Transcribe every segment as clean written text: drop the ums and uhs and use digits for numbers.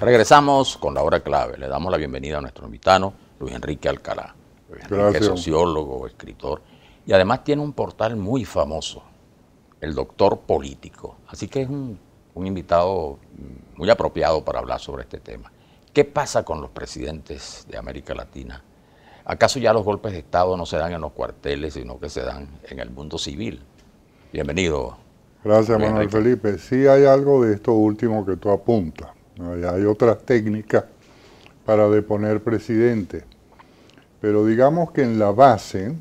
Regresamos con la hora clave. Le damos la bienvenida a nuestro invitado, Luis Enrique Alcalá. Luis Enrique es sociólogo, escritor y además tiene un portal muy famoso, El Doctor Político. Así que es un invitado muy apropiado para hablar sobre este tema. ¿Qué pasa con los presidentes de América Latina? ¿Acaso ya los golpes de Estado no se dan en los cuarteles, sino que se dan en el mundo civil? Bienvenido. Gracias, Manuel Felipe. Sí hay algo de esto último que tú apuntas. Hay otras técnicas para deponer presidente. Pero digamos que en la base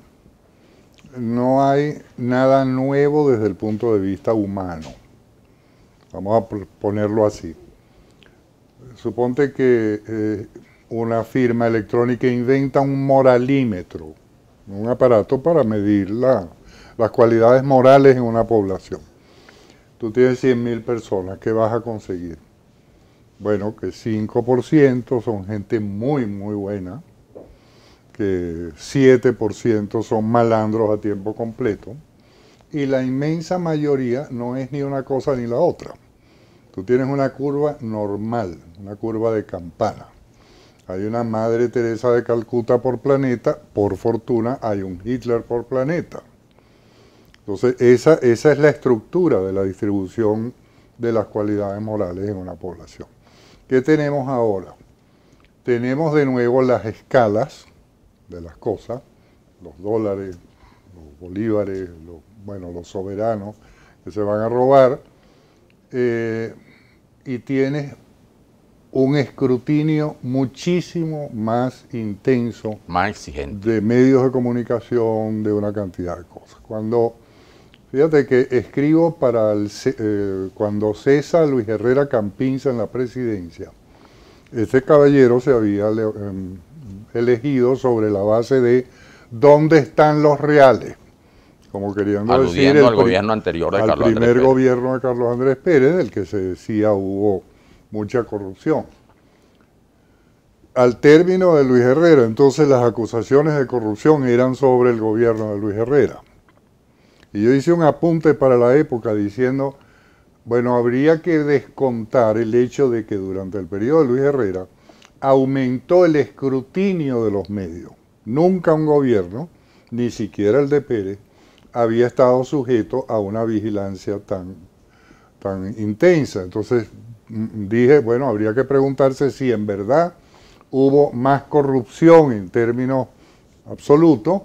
no hay nada nuevo desde el punto de vista humano. Vamos a ponerlo así. Suponte que una firma electrónica inventa un moralímetro, un aparato para medir las cualidades morales en una población. Tú tienes 100.000 personas, ¿qué vas a conseguir? Bueno, que 5% son gente muy, muy buena, que 7% son malandros a tiempo completo, y la inmensa mayoría no es ni una cosa ni la otra. Tú tienes una curva normal, una curva de campana. Hay una Madre Teresa de Calcuta por planeta, por fortuna hay un Hitler por planeta. Entonces esa es la estructura de la distribución de las cualidades morales en una población. ¿Qué tenemos ahora? Tenemos de nuevo las escalas de las cosas, los dólares, los bolívares, los soberanos que se van a robar, y tienes un escrutinio muchísimo más intenso, más exigente, de medios de comunicación, de una cantidad de cosas. Fíjate que escribo cuando cesa Luis Herrera Campins en la presidencia, este caballero se había elegido sobre la base de ¿dónde están los reales? Como queriendo aludiendo decir al gobierno anterior de Carlos Andrés Pérez. Al primer gobierno de Carlos Andrés Pérez, del que se decía hubo mucha corrupción. Al término de Luis Herrera, entonces las acusaciones de corrupción eran sobre el gobierno de Luis Herrera. Y yo hice un apunte para la época diciendo, bueno, habría que descontar el hecho de que durante el periodo de Luis Herrera aumentó el escrutinio de los medios. Nunca un gobierno, ni siquiera el de Pérez, había estado sujeto a una vigilancia tan intensa. Entonces dije, bueno, habría que preguntarse si en verdad hubo más corrupción en términos absolutos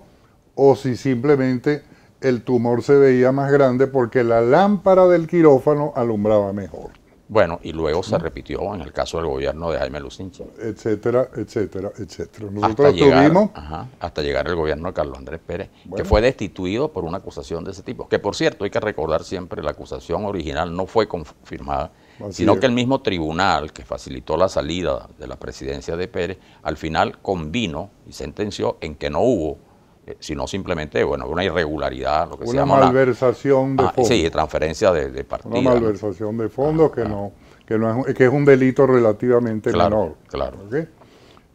o si simplemente el tumor se veía más grande porque la lámpara del quirófano alumbraba mejor. Bueno, y luego se repitió en el caso del gobierno de Jaime Lucinchi. Etcétera, etcétera, etcétera. Nosotros hasta llegar el gobierno de Carlos Andrés Pérez, que fue destituido por una acusación de ese tipo. Que por cierto, hay que recordar siempre, la acusación original no fue confirmada, sino que el mismo tribunal que facilitó la salida de la presidencia de Pérez, al final convino y sentenció en que no hubo, sino simplemente, bueno, una irregularidad, lo que se llama una malversación de fondos. Sí, transferencia de partidas. Una malversación de fondos que es un delito relativamente menor. Claro. ¿Okay?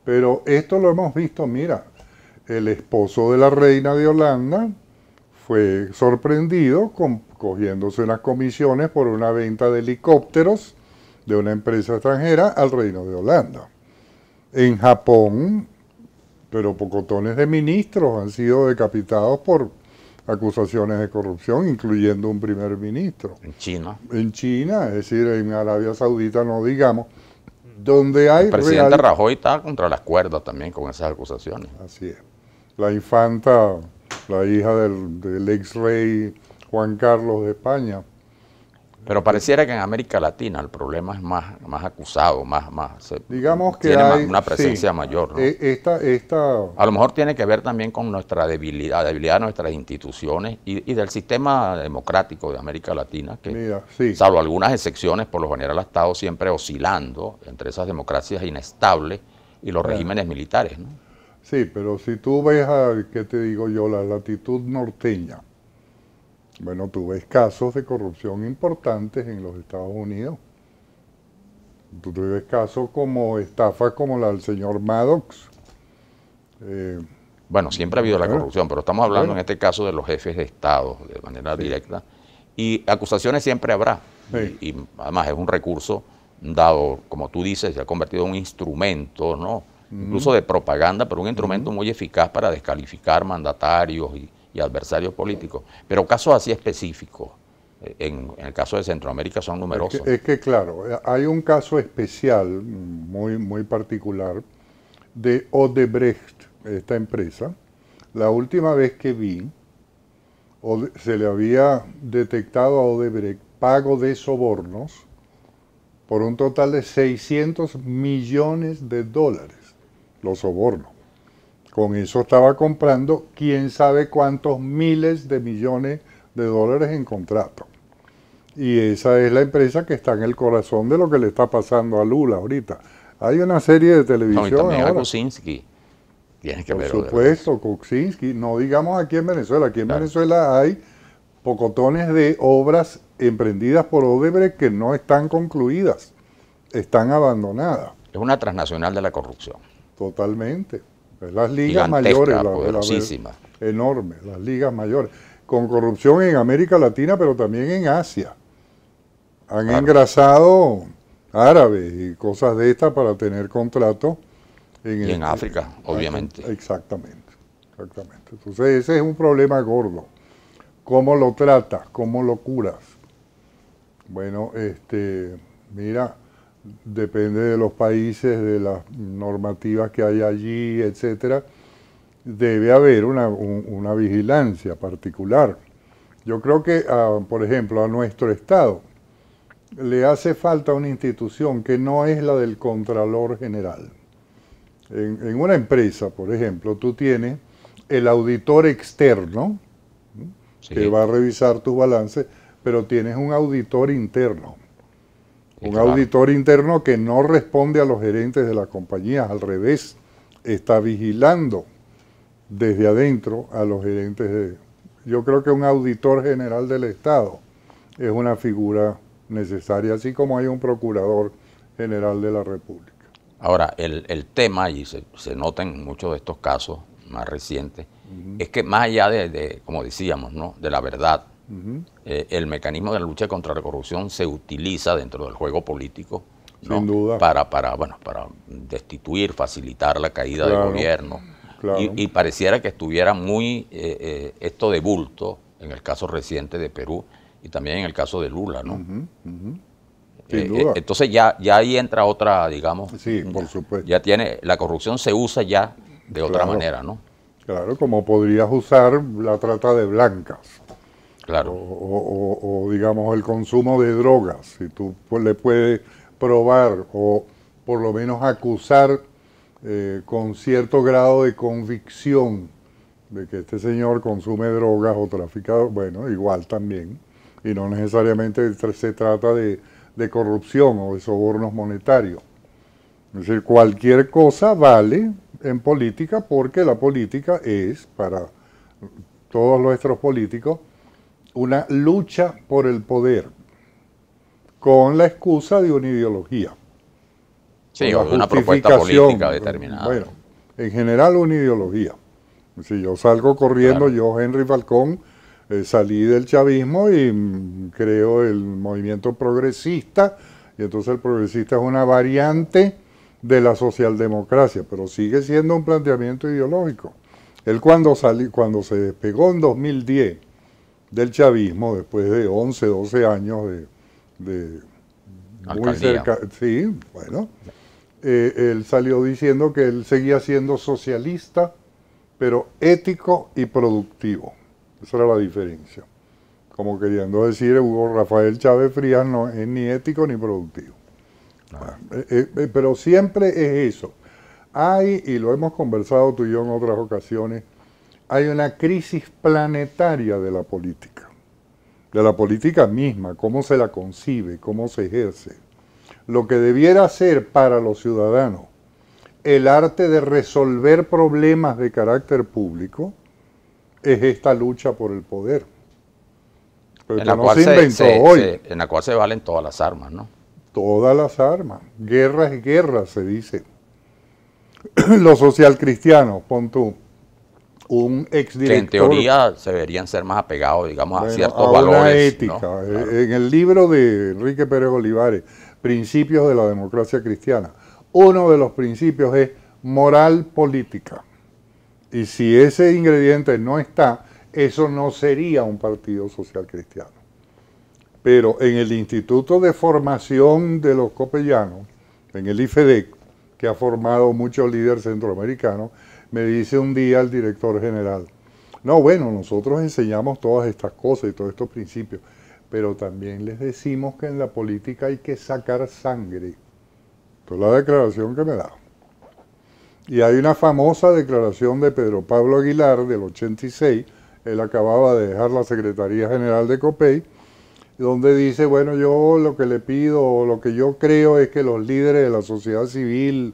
Pero esto lo hemos visto, mira, el esposo de la reina de Holanda fue sorprendido cogiéndose unas comisiones por una venta de helicópteros de una empresa extranjera al reino de Holanda. En Japón, pero pocotones de ministros han sido decapitados por acusaciones de corrupción, incluyendo un primer ministro. En China. En China, es decir, en Arabia Saudita no digamos, donde hay... El presidente Rajoy está contra las cuerdas también con esas acusaciones. Así es. La infanta, la hija del ex rey Juan Carlos de España. Pero pareciera que en América Latina el problema es más acusado, digamos que tiene una presencia mayor, ¿no? A lo mejor tiene que ver también con nuestra debilidad de nuestras instituciones y del sistema democrático de América Latina, que salvo algunas excepciones, por lo general ha estado siempre oscilando entre esas democracias inestables y los regímenes militares, ¿no? Sí, pero si tú ves, ¿qué te digo yo?, la latitud norteña, bueno, tú ves casos de corrupción importantes en los Estados Unidos. Tú ves casos como estafas como la del señor Maddox. Bueno, siempre ha habido la corrupción, pero estamos hablando en este caso de los jefes de Estado, de manera directa. Y acusaciones siempre habrá. Y además es un recurso dado, como tú dices, se ha convertido en un instrumento, ¿no? Incluso de propaganda, pero un instrumento muy eficaz para descalificar mandatarios y adversarios políticos. Pero casos así específicos, en el caso de Centroamérica, son numerosos. Es que claro, hay un caso especial, muy particular, de Odebrecht, esta empresa. La última vez que vi, se le había detectado a Odebrecht pago de sobornos por un total de 600 millones de dólares, los sobornos. Con eso estaba comprando quién sabe cuántos miles de millones de dólares en contrato. Y esa es la empresa que está en el corazón de lo que le está pasando a Lula ahorita. Hay una serie de televisión. No, y también ahora. A Kuczynski. Tienes que Por verlo. supuesto, Kuczynski. No digamos aquí en Venezuela. Aquí en Venezuela hay pocotones de obras emprendidas por Odebrecht que no están concluidas. Están abandonadas. Es una transnacional de la corrupción. Totalmente. Es las ligas mayores. Poderosísima. Enorme, las ligas mayores. Con corrupción en América Latina, pero también en Asia. Han engrasado árabes y cosas de estas para tener contratos. Y en África, obviamente. Exactamente. Entonces ese es un problema gordo. ¿Cómo lo tratas? ¿Cómo lo curas? Bueno, mira, depende de los países, de las normativas que hay allí, etcétera. Debe haber una vigilancia particular. Yo creo que, por ejemplo, a nuestro Estado le hace falta una institución que no es la del Contralor General. En una empresa, por ejemplo, tú tienes el auditor externo, sí, que va a revisar tus balances, pero tienes un auditor interno. Sí, un auditor interno que no responde a los gerentes de las compañías, al revés, está vigilando desde adentro a los gerentes. Yo creo que un auditor general del Estado es una figura necesaria, así como hay un procurador general de la República. Ahora, el tema, y se nota en muchos de estos casos más recientes, es que más allá como decíamos, ¿no?, de la verdad, el mecanismo de la lucha contra la corrupción se utiliza dentro del juego polítisto, ¿no?, sin duda, para destituir, facilitar la caída del gobierno. Claro. Y pareciera que estuviera muy esto de bulto en el caso reciente de Perú y también en el caso de Lula, ¿no? Sin duda. Entonces ya ahí entra otra, digamos, sí, por supuesto. Ya la corrupción se usa ya de otra manera, ¿no? Claro, como podrías usar la trata de blancas. Claro. O digamos el consumo de drogas, si tú le puedes probar o por lo menos acusar con cierto grado de convicción de que este señor consume drogas o trafica, bueno, igual también. Y no necesariamente se trata de corrupción o de sobornos monetarios. Es decir, cualquier cosa vale en política porque la política es, para todos nuestros políticos, una lucha por el poder con la excusa de una ideología. Sí, o de una propuesta política determinada. Bueno, en general una ideología. Si yo salgo corriendo, claro, yo, Henry Falcón, salí del chavismo y creo el movimiento progresista, y entonces el progresista es una variante de la socialdemocracia, pero sigue siendo un planteamiento ideológico. Él cuando se despegó en 2010 del chavismo, después de 11, 12 años de muy cerca, sí, bueno, él salió diciendo que él seguía siendo socialista, pero ético y productivo. Esa era la diferencia. Como queriendo decir, Hugo Rafael Chávez Frías no es ni ético ni productivo. Pero siempre es eso. Hay, y lo hemos conversado tú y yo en otras ocasiones, hay una crisis planetaria de la política misma, cómo se la concibe, cómo se ejerce. Lo que debiera ser para los ciudadanos el arte de resolver problemas de carácter público es esta lucha por el poder. Pero en la cual se inventó hoy. En la cual se valen todas las armas, ¿no? Todas las armas. Guerra es guerra, se dice. Los socialcristianos, pon tú, un exdirector... Que en teoría se deberían ser más apegados, digamos, a ciertos valores. Una ética. ¿No? Claro. En el libro de Enrique Pérez Olivares, principios de la democracia cristiana. Uno de los principios es moral política. Y si ese ingrediente no está, eso no sería un partido social cristiano. Pero en el Instituto de Formación de los Copellanos, en el IFEDEC, que ha formado muchos líderes centroamericanos, me dice un día el director general, no, bueno, nosotros enseñamos todas estas cosas y todos estos principios, pero también les decimos que en la política hay que sacar sangre. Esta es la declaración que me da. Y hay una famosa declaración de Pedro Pablo Aguilar del 86, él acababa de dejar la Secretaría General de COPEI, donde dice, bueno, yo lo que le pido, lo que yo creo es que los líderes de la sociedad civil,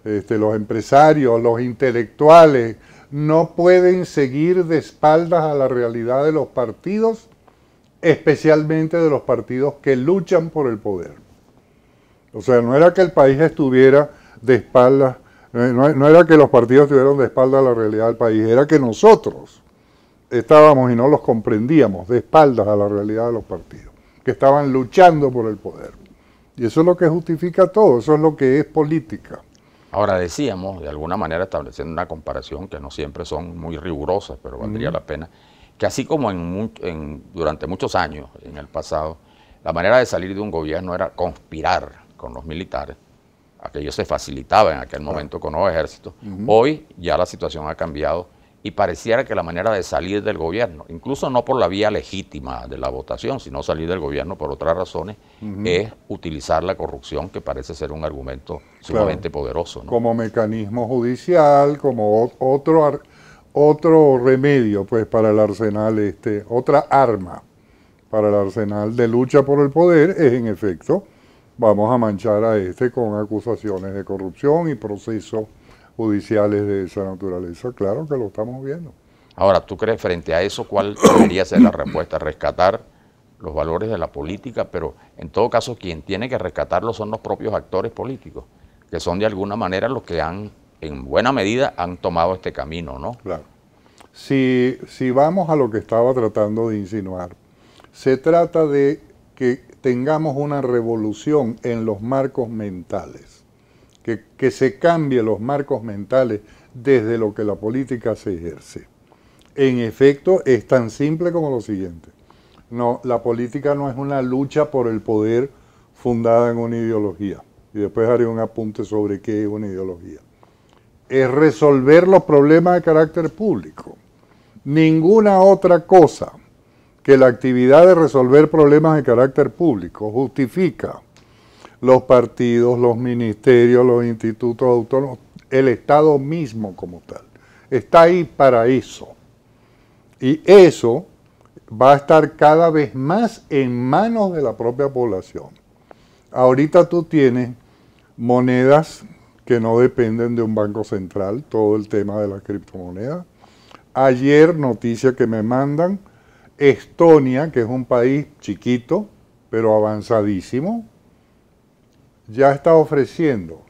los empresarios, los intelectuales, no pueden seguir de espaldas a la realidad de los partidos, especialmente de los partidos que luchan por el poder. O sea, no era que el país estuviera de espaldas, no era que los partidos estuvieran de espaldas a la realidad del país, era que nosotros estábamos y no los comprendíamos de espaldas a la realidad de los partidos, que estaban luchando por el poder. Y eso es lo que justifica todo, eso es lo que es política. Ahora decíamos, de alguna manera estableciendo una comparación que no siempre son muy rigurosas, pero valdría la pena, que así como durante muchos años en el pasado, la manera de salir de un gobierno era conspirar con los militares, aquello se facilitaba en aquel momento con los ejércitos, hoy ya la situación ha cambiado y pareciera que la manera de salir del gobierno, incluso no por la vía legítima de la votación, sino salir del gobierno por otras razones, es utilizar la corrupción, que parece ser un argumento sumamente poderoso, ¿no? Como mecanismo judicial, como otro remedio pues para el arsenal, otra arma para el arsenal de lucha por el poder es, en efecto, vamos a manchar a con acusaciones de corrupción y procesos judiciales de esa naturaleza. Claro que lo estamos viendo. Ahora, ¿tú crees frente a eso cuál debería ser la respuesta? Rescatar los valores de la política, pero en todo caso quien tiene que rescatarlos son los propios actores políticos, que son de alguna manera los que en buena medida han tomado este camino, ¿no? Claro. Si vamos a lo que estaba tratando de insinuar, se trata de que tengamos una revolución en los marcos mentales. Que se cambie los marcos mentales desde lo que la política se ejerce. En efecto, es tan simple como lo siguiente. No, la política no es una lucha por el poder fundada en una ideología. Y después haré un apunte sobre qué es una ideología. Es resolver los problemas de carácter público. Ninguna otra cosa que la actividad de resolver problemas de carácter público justifica los partidos, los ministerios, los institutos autónomos, el Estado mismo como tal. Está ahí para eso. Y eso va a estar cada vez más en manos de la propia población. Ahorita tú tienes monedas que no dependen de un banco central, todo el tema de las criptomonedas. Ayer, noticia que me mandan, Estonia, que es un país chiquito, pero avanzadísimo, ya está ofreciendo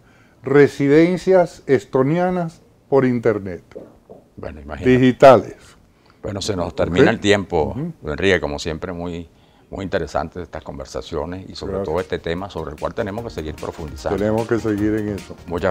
residencias estonianas por internet, bueno, imagínate, digitales. Bueno, se nos termina el tiempo, Enrique, como siempre muy interesantes estas conversaciones y sobre todo este tema sobre el cual tenemos que seguir profundizando. Tenemos que seguir en eso. Muchas gracias.